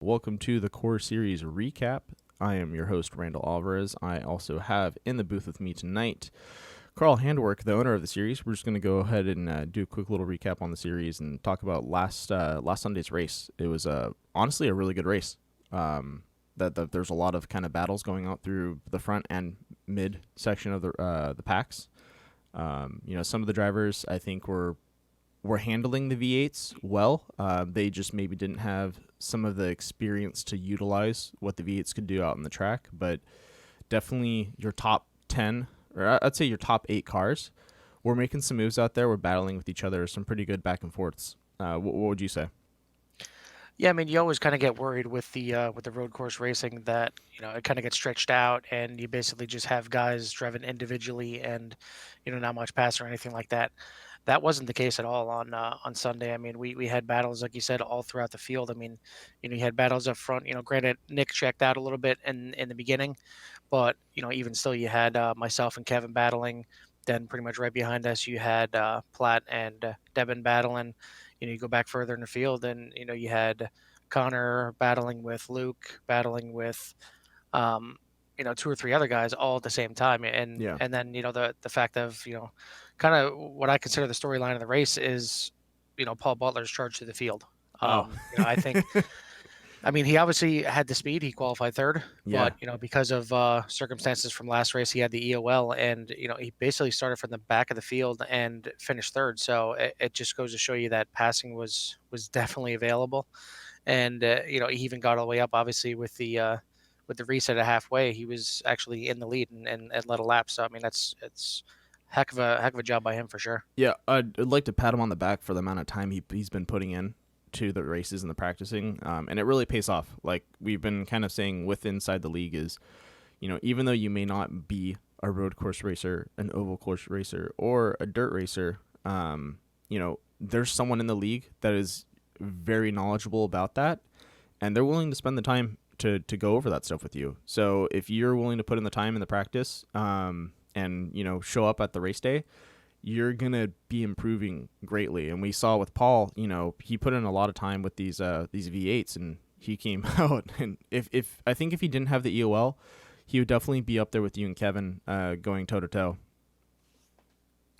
Welcome to the Core Series recap. I am your host, Randall Alvarez. I also have in the booth with me tonight Carl Handwerk, the owner of the series. We're just going to go ahead and do a quick little recap on the series and talk about last Sunday's race. It was honestly a really good race. There's a lot of kind of battles going out through the front and mid section of the packs. Some of the drivers I think were handling the V8s well. They just maybe didn't have some of the experience to utilize what the V8s could do out on the track, but definitely your top 10, or I'd say your top 8 cars were making some moves out there. We're battling with each other, some pretty good back and forths. What would you say? Yeah, I mean, you always kind of get worried with the road course racing that it kind of gets stretched out, and you basically just have guys driven individually, and not much pass or anything like that. That wasn't the case at all on Sunday. I mean, we had battles like you said all throughout the field. I mean, you had battles up front. Granted, Nick checked out a little bit in the beginning, but even still, you had myself and Kevin battling. Then pretty much right behind us, you had Platt and Devin battling. You go back further in the field, and you had Connor battling with Luke, battling with um, two or three other guys all at the same time. And Yeah. and then the fact of kind of what I consider the storyline of the race is Paul Butler's charge to the field. Oh. I think I mean, he obviously had the speed. He qualified third, Yeah. but because of circumstances from last race, he had the EOL, and he basically started from the back of the field and finished third. So it just goes to show you that passing was definitely available, and he even got all the way up. Obviously, with the reset at halfway, he was actually in the lead and led a lap. So I mean, it's heck of a job by him for sure. Yeah, I'd like to pat him on the back for the amount of time he's been putting in to the races and the practicing, and it really pays off. Like we've been kind of saying with inside the league is, even though you may not be a road course racer, an oval course racer, or a dirt racer, there's someone in the league that is very knowledgeable about that, and they're willing to spend the time to go over that stuff with you. So if you're willing to put in the time in the practice, and show up at the race day, you're gonna be improving greatly. And we saw with Paul, he put in a lot of time with these V8s, and he came out. And if I think if he didn't have the EOL, he would definitely be up there with you and Kevin, going toe to toe.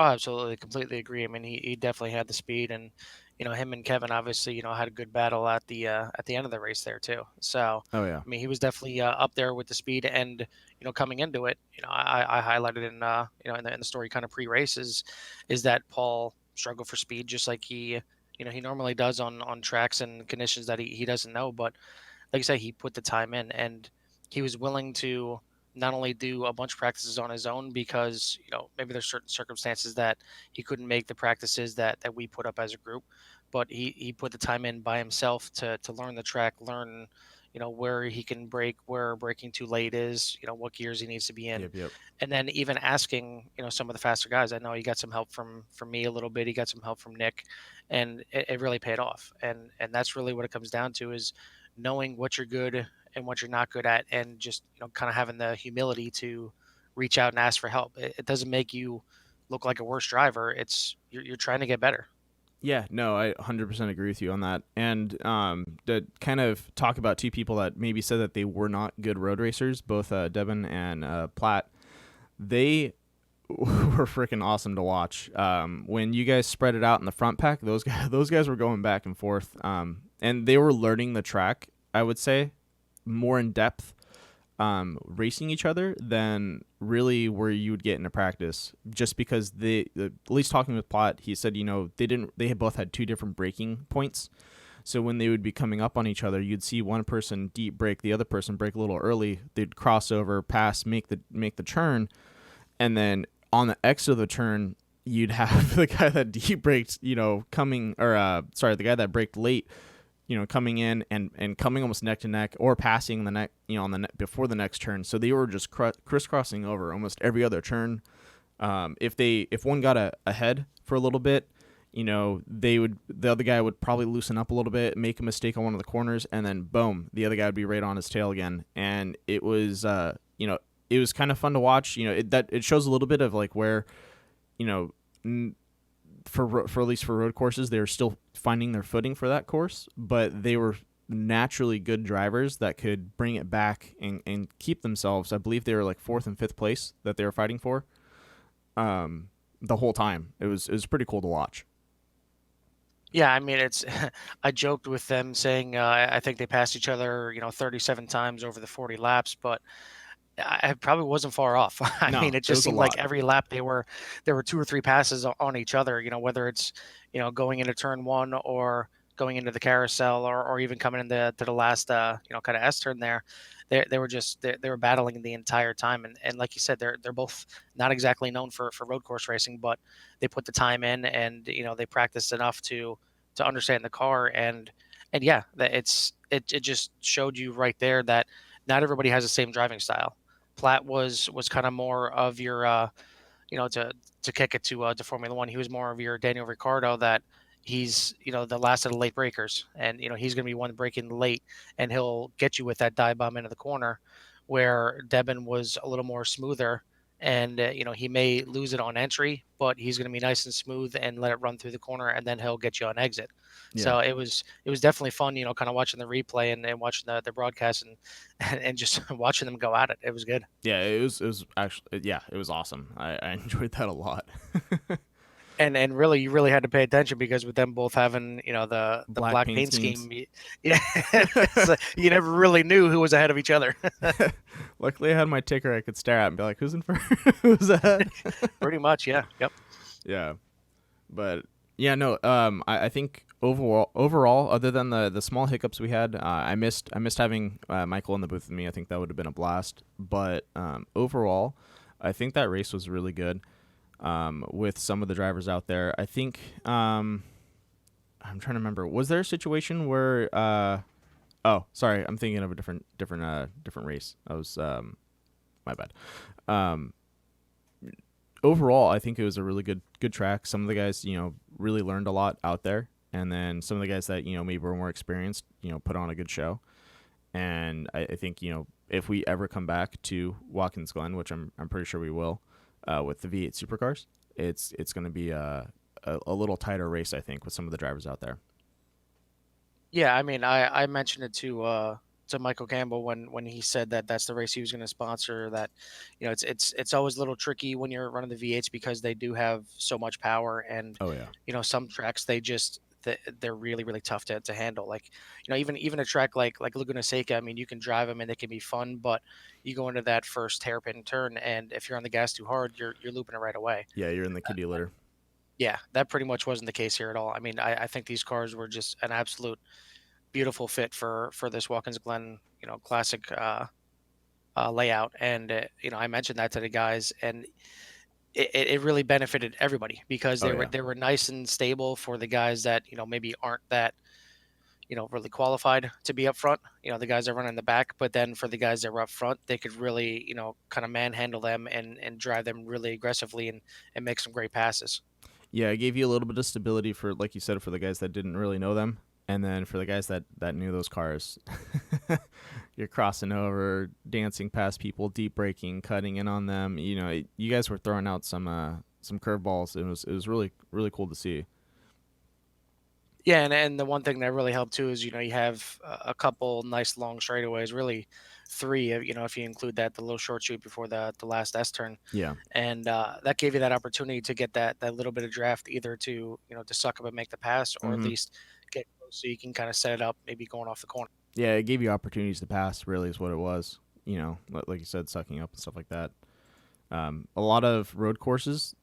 Oh, absolutely, completely agree. I mean, he definitely had the speed, and him and Kevin obviously had a good battle at the end of the race there too. So, Oh yeah, I mean, he was definitely up there with the speed, and coming into it, I highlighted in the story kind of pre-race is that Paul struggled for speed just like he normally does on tracks and conditions that he doesn't know, but like I said, he put the time in, and he was willing to not only do a bunch of practices on his own because maybe there's certain circumstances that he couldn't make the practices that we put up as a group, but he put the time in by himself to learn the track, learn where he can brake, where braking too late is, what gears he needs to be in, yep, yep. and then even asking some of the faster guys. I know he got some help from me a little bit. He got some help from Nick, and it really paid off. And that's really what it comes down to is knowing what you're good and what you're not good at, and just kind of having the humility to reach out and ask for help. It doesn't make you look like a worse driver. It's you're trying to get better. Yeah, no, I 100% agree with you on that. And to kind of talk about two people that maybe said that they were not good road racers, both Devin and Platt, they were freaking awesome to watch. When you guys spread it out in the front pack, those guys were going back and forth, and they were learning the track, I would say, more in depth, racing each other than really where you would get into practice. Just because at least talking with Platt, he said they had both had two different braking points. So when they would be coming up on each other, you'd see one person deep brake, the other person brake a little early. They'd cross over, pass, make the turn, and then on the exit of the turn, you'd have the guy that deep braked, coming, or the guy that braked late, coming in and coming almost neck to neck or passing the neck, on the before the next turn. So they were just crisscrossing over almost every other turn. If one got ahead for a little bit, the other guy would probably loosen up a little bit, make a mistake on one of the corners, and then boom, the other guy would be right on his tail again. And it was, it was kind of fun to watch. It shows a little bit of like where, you know, for at least for road courses, they were still finding their footing for that course, but they were naturally good drivers that could bring it back and keep themselves. I believe they were like fourth and fifth place that they were fighting for the whole time. It was pretty cool to watch. Yeah, I mean, it's I joked with them saying, I think they passed each other, 37 times over the 40 laps, but I probably wasn't far off. I mean, No, it it just was a seemed like lot. every lap there were 2 or 3 passes on each other, whether it's, going into turn 1 or going into the carousel or even coming into to the last, kind of S turn there. They were just they were battling the entire time, and like you said, they're both not exactly known for road course racing, but they put the time in, and they practiced enough to understand the car, and yeah, that it just showed you right there that not everybody has the same driving style. Platt was kind of more of your to kick it to Formula One. He was more of your Daniel Ricciardo, that he's the last of the late breakers, and he's going to be one breaking late, and he'll get you with that dive bomb into the corner, where Devin was a little more smoother, and he may lose it on entry, but he's going to be nice and smooth and let it run through the corner, and then he'll get you on exit. Yeah. So it was definitely fun, kind of watching the replay and watching the broadcast, and and just watching them go at it. It was good. Yeah, it was actually, yeah, it was awesome. I enjoyed that a lot. And really, you really had to pay attention, because with them both having, the Black black paint paint schemes. scheme, yeah, so you never really knew who was ahead of each other. Luckily, I had my ticker I could stare at and be like, "Who's in first? Who's that?" Pretty much, yeah. Yep. Yeah, but yeah, no. I think overall, other than the small hiccups we had, I missed having Michael in the booth with me. I think that would have been a blast. But overall, I think that race was really good. With some of the drivers out there, I think. I'm trying to remember. Was there a situation where? Oh, sorry. I'm thinking of a different race. I was my bad. Um, Overall, I think it was a really good track. Some of the guys, really learned a lot out there, and then some of the guys that maybe were more experienced, put on a good show. And I think if we ever come back to Watkins Glen, which I'm pretty sure we will, with the V8 supercars, it's going to be a little tighter race, I think, with some of the drivers out there. Yeah, I mean, I mentioned it to Michael Campbell when he said that that's the race he was going to sponsor. That it's always a little tricky when you're running the V8s, because they do have so much power, and Oh yeah, some tracks they're really really tough to handle. Like even a track like Laguna Seca. I mean, you can drive them and they can be fun, but you go into that first hairpin turn, and if you're on the gas too hard, you're looping it right away. yeah. You're in the kiddie litter. Yeah, that pretty much wasn't the case here at all. I mean, I think these cars were just an absolute beautiful fit for this Watkins Glen, classic layout. And I mentioned that to the guys, and it really benefited everybody, because Oh they were yeah, they were nice and stable for the guys that maybe aren't that really qualified to be up front. The guys that run in the back, but then for the guys that were up front, they could really kind of manhandle them and drive them really aggressively and make some great passes. yeah. It gave you a little bit of stability for, like you said, for the guys that didn't really know them, and then for the guys that knew those cars. You're crossing over, dancing past people, deep braking, cutting in on them. You guys were throwing out some curveballs. It was really cool to see. Yeah, and the one thing that really helped too is you have a couple nice long straightaways, really three, if you include the little short shoot before the last S turn, Yeah. and that gave you that opportunity to get that little bit of draft, either to to suck up and make the pass, or at Hmm. least get close so you can kind of set it up, maybe going off the corner. Yeah, it gave you opportunities to pass. Really, is what it was. Like you said, sucking up and stuff like that. A lot of road courses,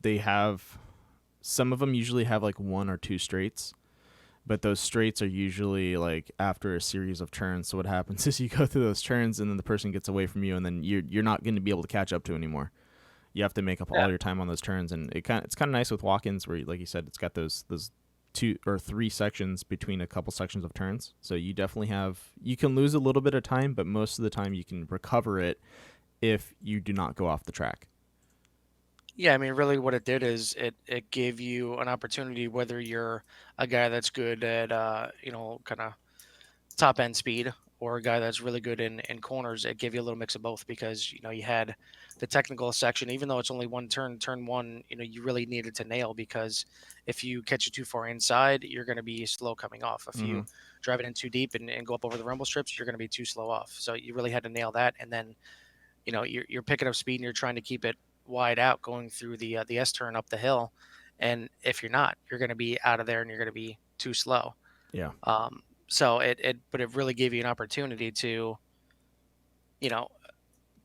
they have some of them usually have like one or two straights, but those straights are usually like after a series of turns. So what happens is you go through those turns and then the person gets away from you, and then you're not going to be able to catch up to anymore. You have to make up Yeah. all your time on those turns, and it's kind of nice with walk-ins where, like you said, it's got those two or three sections between a couple sections of turns. So you can lose a little bit of time, but most of the time you can recover it if you do not go off the track. Yeah, I mean, really, what it did is it gave you an opportunity, whether you're a guy that's good at kind of top end speed, or a guy that's really good in corners, it gave you a little mix of both because you had the technical section, even though it's only one turn, turn one, you really needed to nail because if you catch it too far inside, you're going to be slow coming off. If Hmm. you drive it in too deep and go up over the rumble strips, you're going to be too slow off. So you really had to nail that, and then you're picking up speed and you're trying to keep it wide out going through the S turn up the hill, and if you're not, you're going to be out of there and you're going to be too slow. Yeah. So but it really gave you an opportunity to, you know,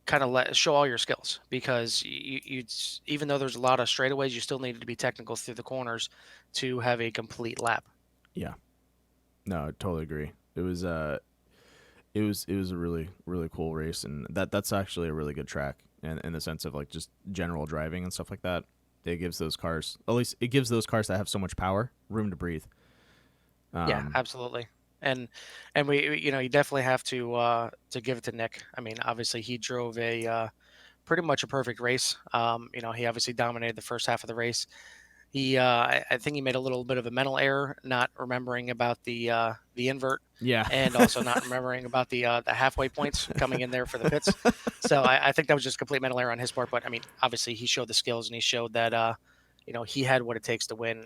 kind of show all your skills because even though there's a lot of straightaways, you still needed to be technical through the corners to have a complete lap. Yeah. No, I totally agree. It was a really really cool race, and that's actually a really good track, and in the sense of like just general driving and stuff like that. It gives those cars, at least it gives those cars that have so much power, room to breathe. Yeah, Um, absolutely. And you definitely have to give it to Nick. I mean, obviously he drove a pretty much a perfect race. He obviously dominated the first half of the race. I think he made a little bit of a mental error, not remembering about the invert, yeah. and also not remembering about the halfway points coming in there for the pits. So I think that was just complete mental error on his part. But I mean, obviously he showed the skills and he showed that he had what it takes to win.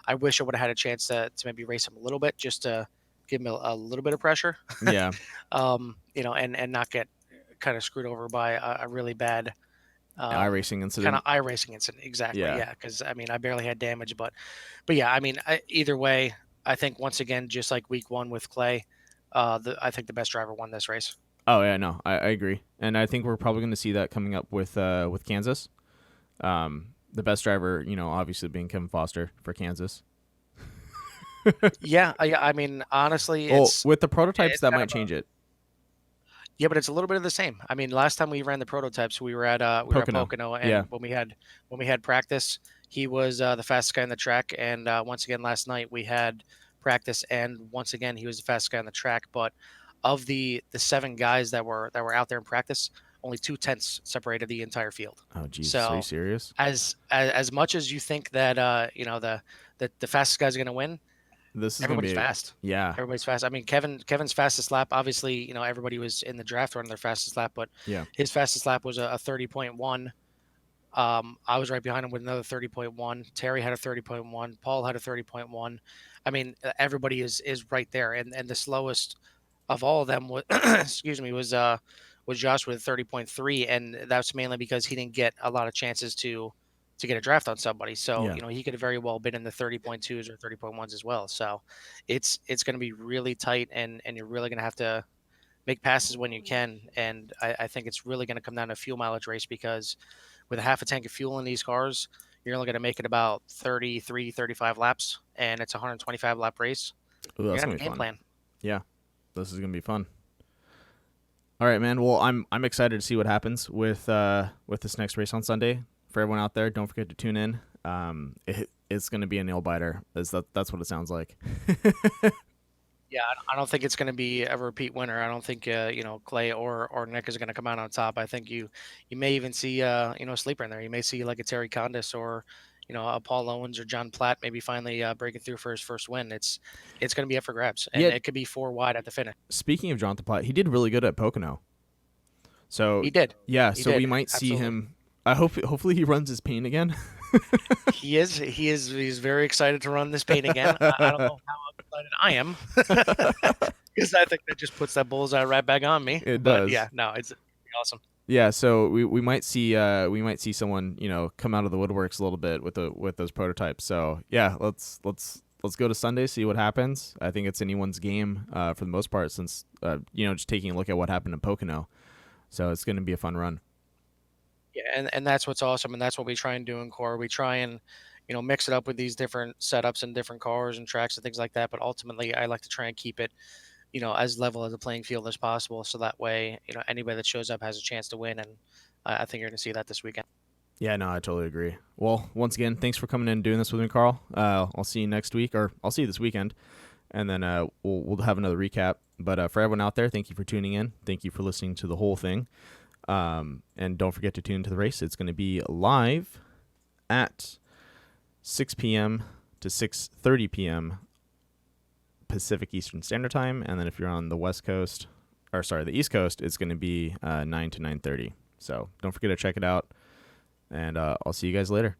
I wish I would have had a chance to maybe race him a little bit just to give him a little bit of pressure, Yeah. and not get kind of screwed over by a really bad iRacing kind of incident. iRacing incident. Exactly. Yeah. Yeah. Because I mean, I barely had damage, but yeah, I mean, either way, I think once again, just like week one with Clay, I think the best driver won this race. Oh yeah, no, I agree, and I think we're probably going to see that coming up with Kansas. The best driver, obviously being Kevin Foster for Kansas. Yeah. I mean, honestly, Well, with the prototypes, it's that kind might of a change it. yeah, but it's a little bit of the same. I mean, last time we ran the prototypes, we were at Pocono. Pocono, Yeah. and when we had practice, he was the fastest guy on the track, and once again last night we had practice, and once again he was the fastest guy on the track. But of the seven guys that were out there in practice, only 2 tenths separated the entire field. Oh Jesus, are you So serious? as much as you think that the fastest guy's going to win, This is going to everybody's be, fast. yeah, Everybody's fast. I mean, Kevin's fastest lap. Obviously, everybody was in the draft running their fastest lap, but yeah. his fastest lap was a 30.1. I was right behind him with another 30.1. Terry had a 30.1. Paul had a 30.1. I mean, everybody is right there, and the slowest of all of them was excuse me was Josh with 30.3, and that's mainly because he didn't get a lot of chances to get a draft on somebody. So Yeah. he could have very well been in the 30.2s or 30.1s as well. So it's going to be really tight, and you're really going to have to make passes when you can. And I think it's really going to come down to a fuel mileage race because with a half a tank of fuel in these cars, you're only going to make it about 33, 35 laps, and it's a 125 lap race. Ooh, You're that's gonna gonna have be a game fun. plan. Yeah, this is gonna be fun. All right, man. Well, I'm excited to see what happens with this next race on Sunday. For everyone out there, don't forget to tune in. It's gonna be a nail biter. That's what it sounds like. Yeah, I don't think it's going to be a repeat winner. I don't think Clay or Nick is going to come out on top. I think you may even see a sleeper in there. You may see like a Terry Condis or a Paul Owens or John Platt maybe finally breaking through for his first win. It's going to be up for grabs, and Yeah. it could be four wide at the finish. Speaking of Jonathan Platt, he did really good at Pocono. So He did. yeah, He so we did. might see Absolutely. him. Hopefully he runs his paint again. He is. He's very excited to run this paint again. I don't know how excited I am because I think that just puts that bullseye right back on me. It But does. yeah, no, it's awesome. Yeah, so we might see someone come out of the woodworks a little bit with those prototypes. So yeah, let's go to Sunday, see what happens. I think it's anyone's game for the most part, since just taking a look at what happened in Pocono. So it's going to be a fun run. Yeah, and that's what's awesome, and that's what we try and do in core. We try and mix it up with these different setups and different cars and tracks and things like that. But ultimately, I like to try and keep it as level as the playing field as possible, so that way anybody that shows up has a chance to win. And I think you're going to see that this weekend. Yeah, no, I totally agree. Well, once again, thanks for coming in and doing this with me, Carl. I'll see you next week, or I'll see you this weekend, and then we'll have another recap. But for everyone out there, thank you for tuning in. Thank you for listening to the whole thing. And don't forget to tune into the race. It's going to be live at 6 p.m. to 6:30 p.m. Pacific Eastern Standard Time. And then if you're on the West Coast, the East Coast, it's going to be 9 to 9:30. So don't forget to check it out, and I'll see you guys later.